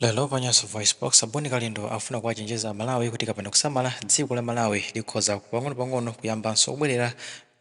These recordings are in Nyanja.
Lelo panyanso voice box aboni kalindo afuna kuwachenjeza Malawi kuti kapena kusamala dziko la Malawi likhoza pang'ono-pang'ono kuyambanso kubwerera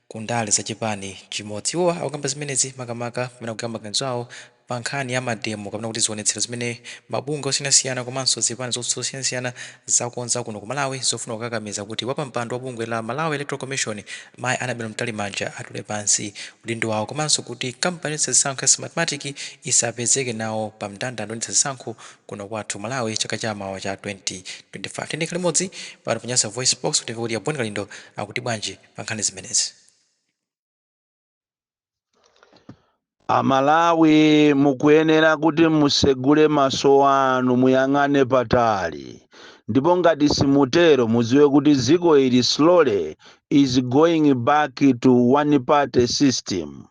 ku ndale zachipani chimodzi. Iwo akukamba zimenezi makamaka pamene kugamba maganizo awo pa nkhani ya mademo kapena kuti zionetsero zimene mabungwe osiyanasiyana komanso zipani zosiyanasiyana zakonza kuno ku Malawi zofuna kukakamiza kuti wapampando wa bungwe la Malawi Electoral Commission Mayi Annabel Mtalimanja atule pansi udindo wawo komanso kuti kampani yonse zisankho ya Smartmatic isapezeke nawo pa mndandanda onetsa zisankho kuno kwathu Malawi chaka chamawa cha 2025. Tendeka limodzi pano panyasa voice box kuti kuti aboni kalindo akuti bwanji pa nkhani zimenezi. Amalawi mukuyenera kuti musegule maso anu muyang'ane patali, ndipo ngati simutero muziwe kuti dziko ili slowly is going back to one party system.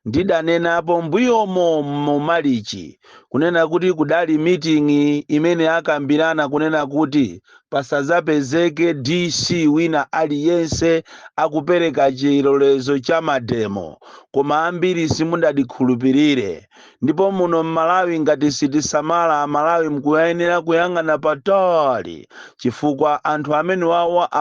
Ndidanenapo mbuyomo mumalichi kunena kuti kudali meeting imene akambirana kunena kuti pasazapezeke DC wina aliyense akupereka chilolezo cha mademo, koma ambiri simudadikhulupirire. Ndipo muno Malawi ngati sitisamala Amalawi mukuyenera kuyang'ana patali, chifukwa anthu amene wawa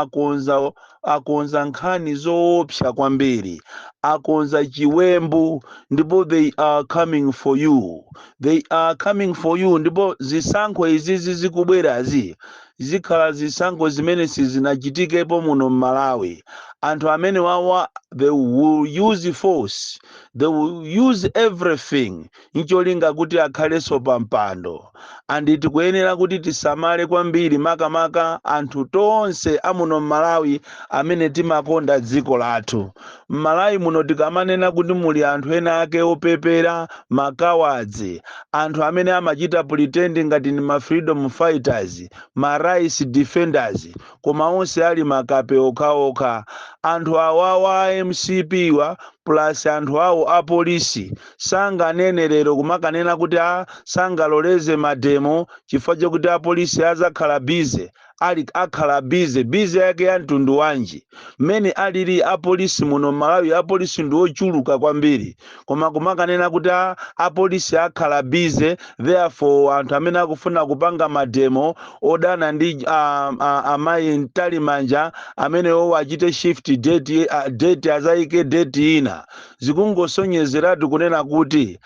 akonza nkhani zoopsa kwambiri, akonza chiwembu, ndipo they are coming for you, they are coming for you. Ndipo zisankho izizi zikubwerazi zikhala zisankho zimene sizinachitikepo muno Malawi. Anthu amene wawa they will use force, they will use everything ncholinga kuti akhalenso pa mpando. Andi tikuyenera kuti tisamale kwambiri makamaka anthu tonse amuno Malawi amene timakonda dziko lathu. Malawi muno tikamanena kuti muli anthu ena ake opepera makawadzi, anthu amene amachita pretend ngati ni ma freedom fighters, ma rights defenders, koma onse ali makape okhaokha. Anthu awawa MCP wa plus anthu awo a polisi sanganene lero kumakanena kuti sangaloleze mademo chifukwa chokuti a polisi azakhala bize, ali akhala bize yake ya mtundu wanji. Mmene alili a polisi muno Malawi, a polisi ndi ochuluka kwambiri, koma kumakanena kuti a polisi akhala bize, therefore anthu amene akufuna kupanga mademo odana ndi Amayi Mtalimanja amene owo achite shift date azayike date ina, zikungosonyezeratu kunena kuti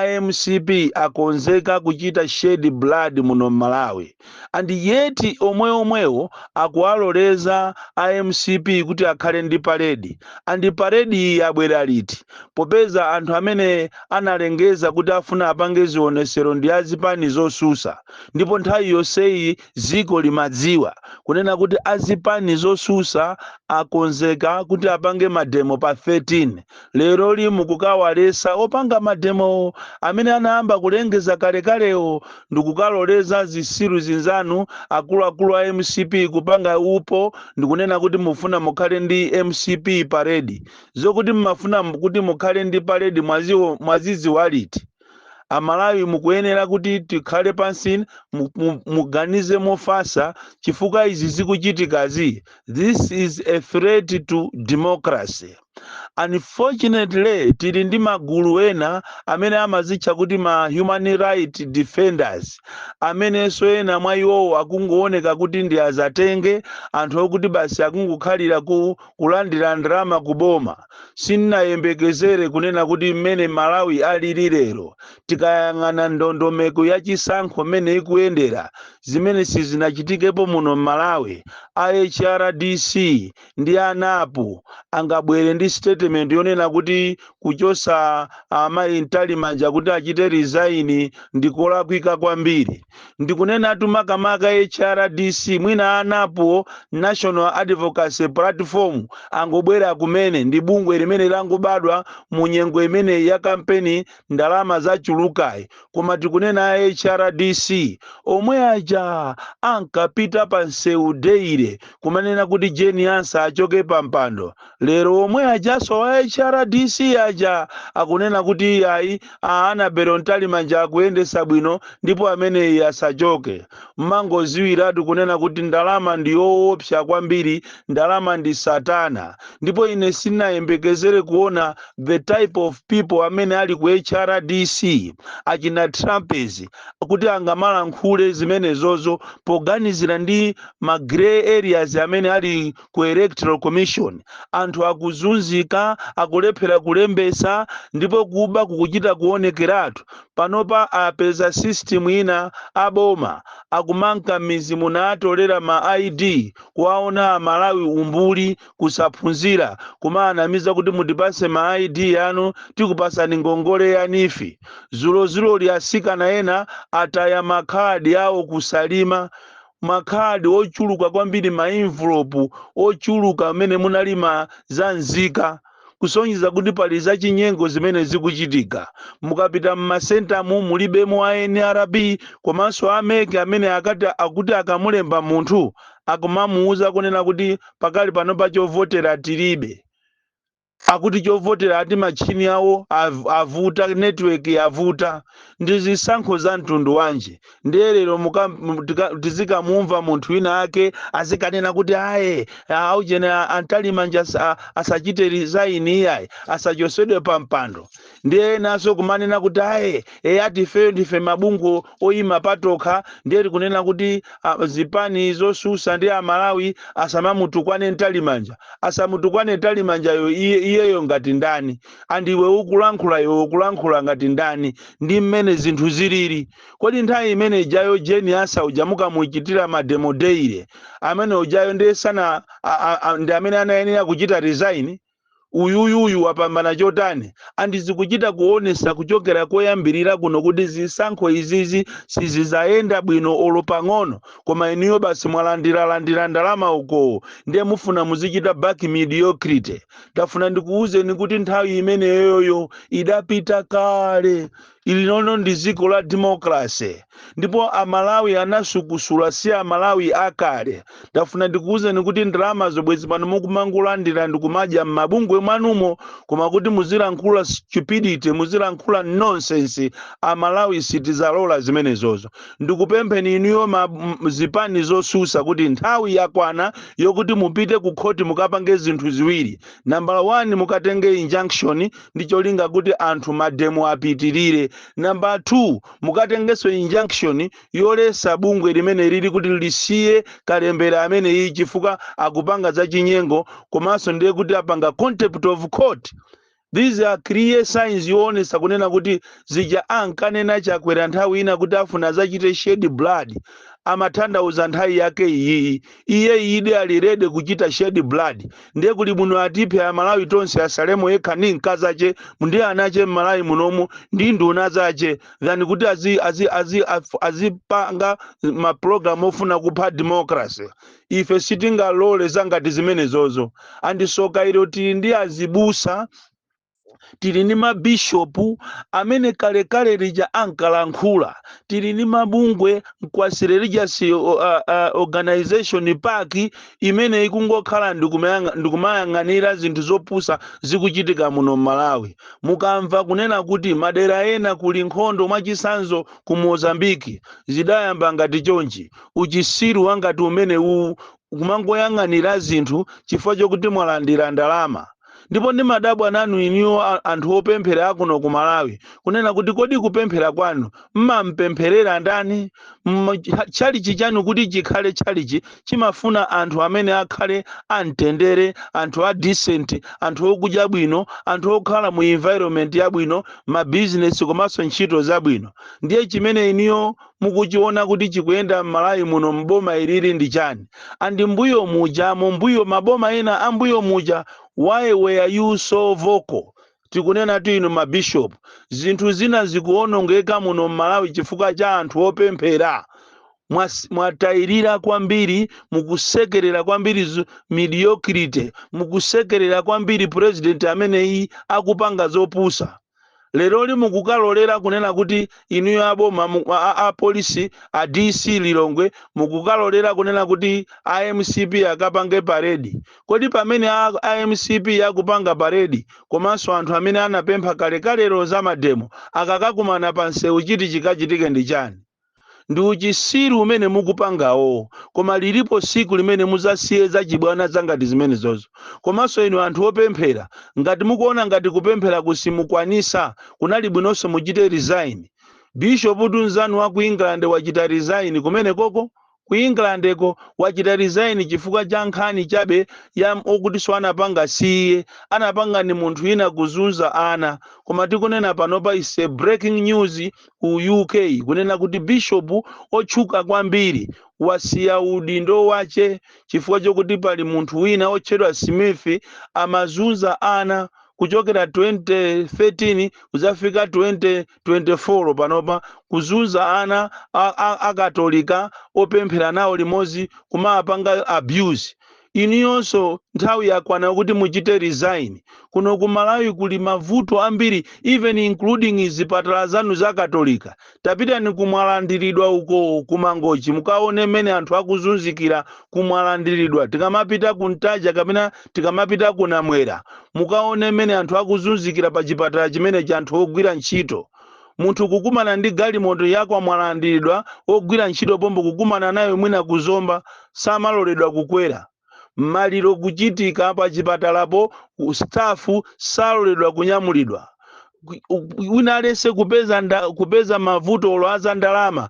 IMCP akonzeka kuchita shed blood muno Malawi. And yeti omwewo akuwaloleza IMCP kuti akhale ndi paredi. And paredi yabwera liti? Popeza anthu amene analengeza kuti afuna apange zionesero ndi azipani zosusa, ndipo nthawi yonseyi ziko limadziwa kunena kuti azipani zosusa akonzeka kuti apange mademo pa 13. Lero limu kukawalesa opanga mademo amene anayamba kulengeza kalekalewo ndikukaloleza zisiru zinzanu akuluakulu a MCP kupanga upo ndikunena kuti mufuna mukhale ndi MCP paredi. Zokuti mmafuna kuti mukhale ndi paredi mwazizi waliti. Amalawi mukuyenera kuti tikhale pansi muganize mofasa chifukwa izi zikuchitikazi. This is a threat to democracy. Unfortunately, tili ndi magulu ena amene amazitcha kuti ma human right defenders, amene so ena mwa iwowo akungooneka kuti ndi azatenge anthu okuti basi akungokhalira kulandira ndalama kuboma. Sinnayembekezere kunena kuti mmene Malawi alili lero, tikayang'ana ndondomeko ya chisankho mmene ikuyendera, zimene sizinachitikepo muno Malawi, HRDC ndi ANAPU angabwere ndi statement yonena kuti kuchosa Mayi Mtalimanja kuti achite resign ndikolakwika kwambiri. Ndikunena makamaka HRDC mwina ANAPU National Advocacy Platform angobwera kumene ndi bungwe limene langobadwa mu nyengo imene ya kampeni ndalama zachulukayi, koma tikunena HRDC omwe aja ankapita pa nseu deire kumanena kuti Jeni Ansa achoke pa mpando. Lero omwe ajaso so HRDC aja akunena kuti ayi Anabel Ntalimanja akuyendesa bwino ndipo ameneyi asachoke. Mmangoziwiratu kunena kuti ndalama ndi yoopsa kwambiri, ndalama ndi satana. Ndipo ine sinayembekezere kuona the type of people amene ali ku HRDC achina Trumpers kuti angamalankhule zimenezozo poganizira ndi ma grey areas amene ali ku electoral commission. Anthu akuzunzika, akulephera kulembesa, ndipo kuba kukuchita kuonekeratu. Panopa apeza system ina aboma akumanka mizimu na atolera ma ID kuwaona Amalawi umbuli kusaphunzira kumaanamiza kuti mutipase ma ID anu tikupasani ngongole yanifi. Zulo lyasikana ena ataya makhadi awo kusalima, makhadi ochuluka kwambiri, ma envelope ochuluka amene munalima za nzika, kusonyeza kuti pali za chinyengo zimene zikuchitika. Mukapita m'masenta mulibemo a NRB komanso ameke amene akuti akamulemba munthu akumamuuza kunena kuti pakali panopa chovotera tilibe. Akuti chovotera ati machini awo avuta, network yavuta. Ndi zisankho za mtundu wanje. Ndiye lero tizikamumva munthu wina ake azikanena kuti aye aujena Ntalimanja asachite resign iyayi, asachosedwe pa mpando. Ndiye naso kumanena kuti aye ati ndife mabungu oyima patokha, ndiye tikunena kuti zipani zosusa ndi Amalawi asamamutukwane Ntalimanja. Asamutukwane Ntalimanja iyeyo ngati ndani, andiwe ukulankhula ngati ndani, ndi mmene zinthu zilili. Kodi nthawi imene ijayo Jeni Asa uja mukamuchitira mademo deire amene ujayo ndesana ndi amene anayenera kuchita resign, uyuyu wapambana chotani. Andizikuchita kuonesa kuchokera koyambirira kuno kuti zisankho izizi sizizayenda bwino olo pang'ono, koma iniyo basi mwalandira ndalama uko ndiye mufuna muzichita back mediocrity. Tafuna ndikuuzeni kuti nthawi imene yoyo idapita kale. Ili nono ndi dziko la democracy, ndipo Amalawi anasukusula si Amalawi akale. Tafuna ndikuuzeni kuti ndalama zobwezi pano mukumangulandira ndikumadya m'mabungwe mwanumo, koma kuti muzilankhula stupidity, muzilankhula nonsense, Amalawi sitizalola zimenezozo. Ndikupempheni inuyo zipani zosusa kuti nthawi yakwana yokuti mupite ku khoti mukapange zinthu ziwiri. Number 1 mukatenge injunction ndi cholinga kuti anthu mademo apitirire. Number 2 mukatengeso injunction yolesa bungwe limene lili kuti lisiye kalembera amene iyi chifukwa akupanga za chinyengo, komanso ndiye kuti apanga contempt of court. These are clear signs yoonesa kunena kuti zija ankanena chakwera nthawi ina kuti afuna zachite shed blood. Amatanthauza nthawi yake iyi, iye ide alirede kuchita shed blood. Ndiye kuti muno atiphe Amalawi tonse asalemo yekha ndi mkazache ndi anache m'Malawi munomu ndi nduna zache, than kuti azipanga ma program ofuna kupha democracy. Ife sitingalole zangati zimenezozo. Andisoka ilo tili ndi azibusa, tili ni mabishopu amene kale lija ankalankhula, tili ni mabungwe kwa religious organization park imene ikungokhala ndikumayang'anira zinthu zopusa zikuchitika muno m'Malawi. Mukamva kunena kuti madera ena kuli nkhondo mwachisanzo ku Mozambiki, zidayamba ngati chonchi, uchisiru wangati umene kumangoyang'anira zinthu chifukwa chokuti mwalandira ndalama. Ndipo ndi madabwa nanu iniyo anthu opemphera akuno ku Malawi kunena kuti kodi kupemphera kwanu mmampempherera ndani? Chalichi chanu kuti chikhale chalichi chimafuna anthu amene akhale amtendere, anthu a decent, anthu okudya bwino, anthu okhala mu environment yabwino, ma business komanso ntchito zabwino. Ndiye chimene iniyo mukuchiona kuti chikuyenda m'Malawi muno mboma ilili ndi chani? Andi mbuyo muja mbuyo maboma ena ambuyo muja, why were you so vocal? Tikunena tu inu mabishop, zinthu zina zikuonongeka muno m'Malawi chifukwa cha anthu opemphera. Mwatayirira kwambiri, mukusekerera kwambiri mediocrity, mukusekerera kwambiri president amene akupanga zopusa. lero mukukalolera kunena kuti inuyo aboma apolisi a DC Lilongwe mukukalolera kunena kuti IMCP akapange paredi. Kodi pamene IMCP akupanga paredi komanso anthu amene anapempha kalekale za mademo akakakumana pa nsewu chiti chikachitike ndi chani? Ndi uchisiru umene mukupangawo, koma lilipo siku limene muzasiye za chibwana zangati zimenezozo. Komanso inu anthu opemphera, ngati mukuona ngati kupemphera kusimukwanisa, kunali bwinonso muchite resign. Bishop Tunzanu wa ku England wachita resign kumene koko, ku England ko wachita resign chifukwa cha nkhani chabe ya okuti anapanga siye, anapanga ni munthu ina kuzunza ana. Koma tikunena panopa ise breaking news ku UK kunena kuti bishop otchuka kwambiri wasiya udindo wache chifukwa chokuti pali munthu wina otchedwa Smith amazunza ana kuchokera 2013 kuzafika 2024 panopa kuzunza ana akatolika opemphera nawo limodzi kumapanga abuse. Iniyonso nthawi yakwana kuti muchite resign. Kuno ku Malawi kuli mavuto ambiri, even including zipatala zanu za katolika. Tapita ni kumwalandiridwa uko kumangochi mukaone mene anthu akuzunzikira kumwalandiridwa. Tikamapita kuntaja kapena tikamapita kunamwera mukaone mene anthu akuzunzikira pa chipatala chimene cha anthu ogwira ntchito. Munthu kukumana ndi galimoto yako amwalandiridwa, ogwira ntchito pombo kukumana nayo mwina kuzomba samaloledwa kukwera. Maliro kuchitika pa chipatalapo stafu saloledwa kunyamulidwa. Winalese kupeza mavuto olwaza ndalama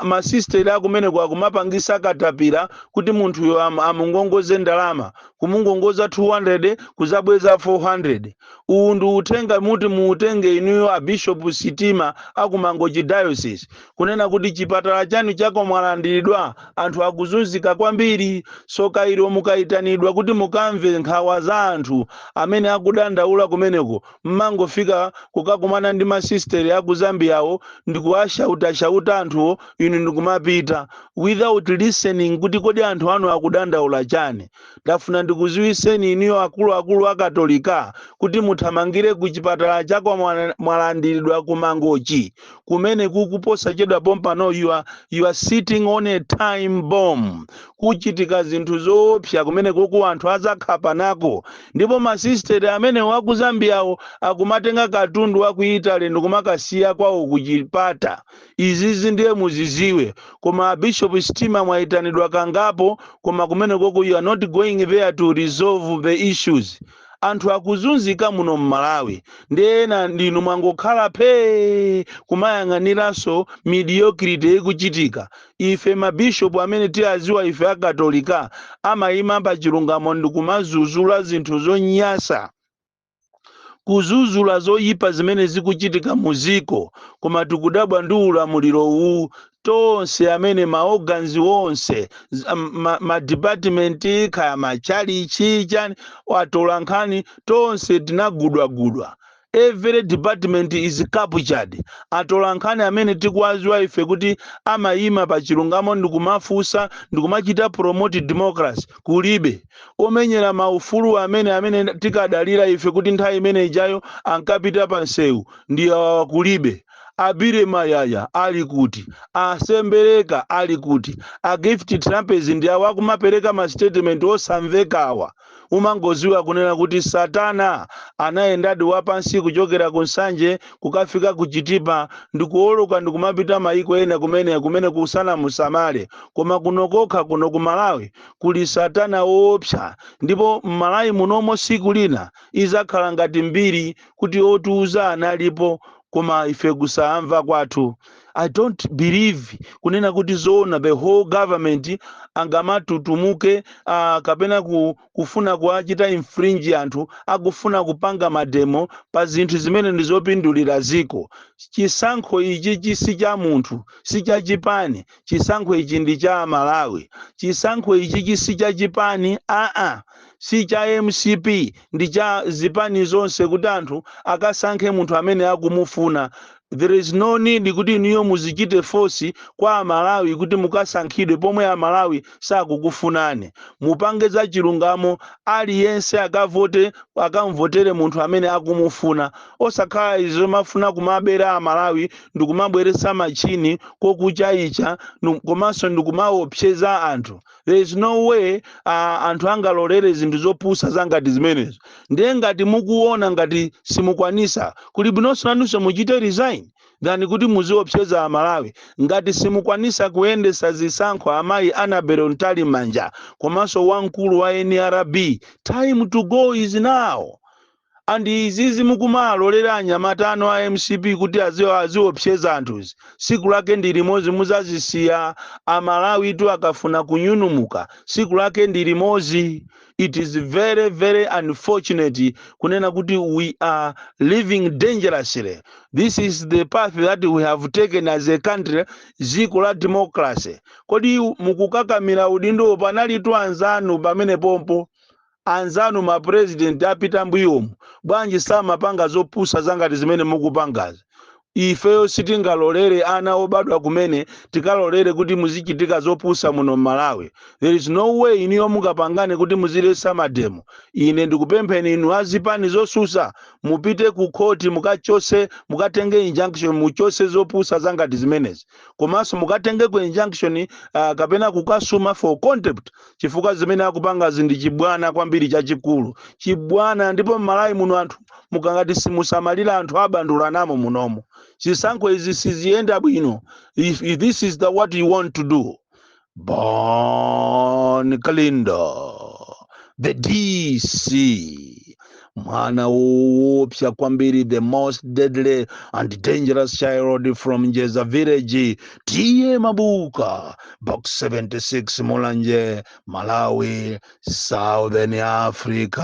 masisteri akumene kwa kumapangisa katapira kuti munthu yo amungongoze ndalama kumungongoza 200 kuzabweza 400. Undu utenga muti muutenge inuyo a Bishop Sitima akumangochi diocese kunena kuti chipatala chanu chako mwalandiridwa anthu akuzunzika kwambiri. Soka ilo mukaitanidwa kuti mukamve nkhawa za anthu amene akudandaula kumeneko mmangofika kukakumana ndi masisteri aku Zambiawo ndikuwashauta anthuwo inu ndikumapita without listening kuti kodi anthu anu akudandaula chani. Ndafuna ndikuziwiseni iniyo akulu akatolika kuti muthamangire ku chipatala chako mwalandiridwa kumangochi kumene kukuposa chedwa pompano you are sitting on a time bomb. Kuchitika zinthu zoopsa kumene kuku anthu azakhapa nako, ndipo masisteri amene waku Zambiawo akumatenga katundu wa ku Italy ndikumakasiya kwawo kuchipata. Izizi ndiye muziziwe. Koma Bishop Sitima mwaitanidwa kangapo koma kumene koko you are not going there to resolve the issues. Anthu akuzunzika muno Malawi ndena ndinu mwangokhala kumayang'aniranso mediocrity ikuchitika. Ife mabishopu amene tiaziwa ife akatolika amayima pa chilungamo ndikumazuzula zinthu zonyasa, kuzuzula zoyipa zimene zikuchitika muziko. Koma tikudabwa ndi ulamuliro uwu tonse amene maorgans wonse ma department kaya machalichi chani watola nkhani tonse tinagudwagudwa. Every department is captured. Atola nkhani amene tikuwaziwa ife kuti amayima pa chilungamo ndikumafusa ndikumachita promote democracy kulibe. Omenyera maufulu amene tikadalira ife kuti nthawi imene ijayo ankapita pa nsewu ndi kulibe. Abire Mayaya ali kuti, Asembereka ali kuti, a Gift Trumpets ndi awakumapereka ma statement osamvekawa. Umangoziwa kunena kuti Satana anayendadi wapansi kuchokera kunsanje kukafika kuchitipa ndikuoloka ndikumapita maiko ena kumene kusana musamale. Koma kunokokha kuno ku Malawi kuli Satana woopsa, ndipo Malawi munomo siku lina izakhala ngati mbiri kuti otuza analipo koma ife kusamva kwathu. I don't believe kunena kuti zoona the whole government angamatutumuke kapena kufuna kuachita infringe anthu akufuna kupanga mademo pa zinthu zimene ndizopindulira ziko. Chisankho ichi si cha munthu, si cha chipani. Chisankho ichi ndi cha Malawi. Chisankho ichi si cha chipani, si cha MCP, ndi cha zipani zonse kuti anthu akasankhe munthu amene akumufuna. there is no need kuti inuyo muzichite force kwa amalawi kuti mukasankhidwe pomwe amalawi sakukufunani. Mupange za chilungamo, aliyense akamvotere munthu amene akumufuna, osakhala izo mafuna kumabera amalawi ndikumabweretsa machini kokuchaicha komanso ndikumaopseza anthu. There is no way anthu angalolere zinthu zopusa zangati zimenezo. Ndiye ngati mukuona ngati simukwanisa, kuli bwinonso nanunso muchite resign than kuti muziopseza amalawi. Ngati simukwanisa kuyendesa zisankho amayi Annabel Ntalimanja komanso wamkulu wa NRB, time to go is now. And izizi mukumalolera anyamata anu a MCP kuti aziopseza anthuzi, siku lake ndi limodzi muzazisiya amalawi tu akafuna kunyunumuka, siku lake ndi limodzi. It is very, very unfortunate kunena kuti we are living dangerously. This is the path that we have taken as a country, ziko la democracy. Kodi mukukakamira udindo panalitu anzanu pamene pompo, anzanu ma president apita mbuyomu, bwanji samapanga zopusa zangati zimene mukupangazi. Ifeyo sitingalolere ana obadwa kumene tikalolere kuti muzichitika zopusa muno Malawi. There is no way iniyo mukapangane kuti muzilesa mademo. Ine ndikupempheni inu azipani zosusa mupite ku court mukachose, mukatenge injunction muchose zopusa zangati zimenezi. Komanso mukatenge ku injunction kapena kukasuma for contempt, chifukwa zimene akupanga zindi chibwana kwambiri chachikulu. Chibwana ndipo Malawi muno anthu mukangati simusamalira anthu abandula namo munomo. Chisankho izi sizienda bwino. If this is what you want to do. Bon Kalindo, the DC, mwana woopsa kwambiri, the most deadly and dangerous child from Njeza village, T.A. Mabuka, box 76 Mulanje, Malawi, Southern Africa.